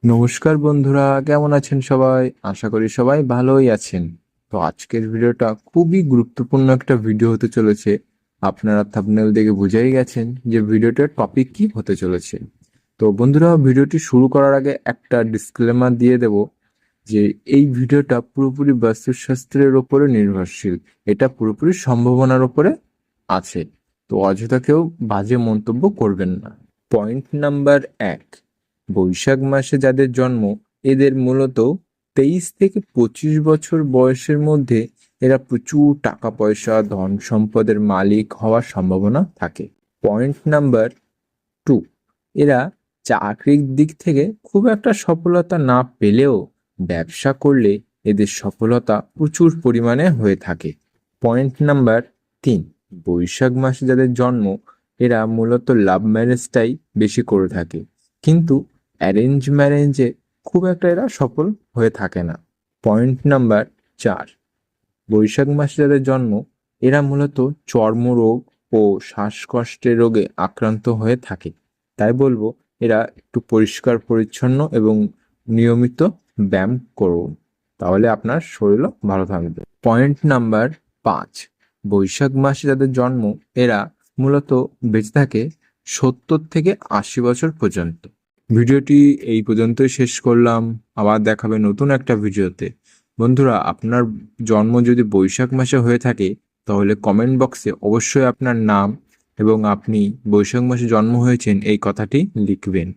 নমস্কার বন্ধুরা, কেমন আছেন সবাই? আশা করি সবাই ভালোই আছেন। তো আজকের ভিডিওটা খুবই গুরুত্বপূর্ণ একটা ভিডিও হতে চলেছে। আপনারা থাম্বনেল দেখে বুঝেই গেছেন যে ভিডিওটার টপিক কি হতে চলেছে। তো বন্ধুরা, ভিডিওটি শুরু করার আগে একটা ডিসক্লেমার দিয়ে দেব যে এই ভিডিওটা পুরোপুরি বাস্তুশাস্ত্রের ওপরে নির্ভরশীল। এটা পুরোপুরি সম্ভাবনার ওপরে আছে। তো অযথা কেউ বাজে মন্তব্য করবেন না। পয়েন্ট নাম্বার 1, বৈশাখ মাসে যাদের জন্ম এদের মূলত 23 থেকে 25 বছর বয়সের মধ্যে এরা প্রচুর টাকা পয়সা ধন সম্পদের মালিক হওয়ার সম্ভাবনা থাকে। পয়েন্ট নাম্বার 2, এরা চাকরির দিক থেকে খুব একটা সফলতা না পেলেও ব্যবসা করলে এদের সফলতা প্রচুর পরিমাণে হয়ে থাকে। পয়েন্ট নাম্বার 3, বৈশাখ মাসে যাদের জন্ম এরা মূলত লাভ ম্যারেজটাই বেশি করে থাকে, কিন্তু অ্যারেঞ্জ ম্যারেজে খুব একটা এরা সফল হয়ে থাকে না। পয়েন্ট নাম্বার 4, বৈশাখ মাসে যাদের জন্ম এরা মূলত চর্মরোগ ও শ্বাসকষ্টের রোগে আক্রান্ত হয়ে থাকে। তাই বলবো এরা একটু পরিষ্কার পরিচ্ছন্ন এবং নিয়মিত ব্যায়াম করুন, তাহলে আপনার শরীরও ভালো থাকবে। পয়েন্ট নাম্বার 5, বৈশাখ মাসে যাদের জন্ম এরা মূলত বেঁচে থাকে 70 থেকে 80 বছর পর্যন্ত। ভিডিওটি এই পর্যন্তই শেষ করলাম। আবার দেখাবে নতুন একটা ভিডিওতে। বন্ধুরা, আপনার জন্ম যদি বৈশাখ মাসে হয়ে থাকে তাহলে কমেন্ট বক্সে অবশ্যই আপনার নাম এবং আপনি বৈশাখ মাসে জন্ম হয়েছেন এই কথাটি লিখবেন।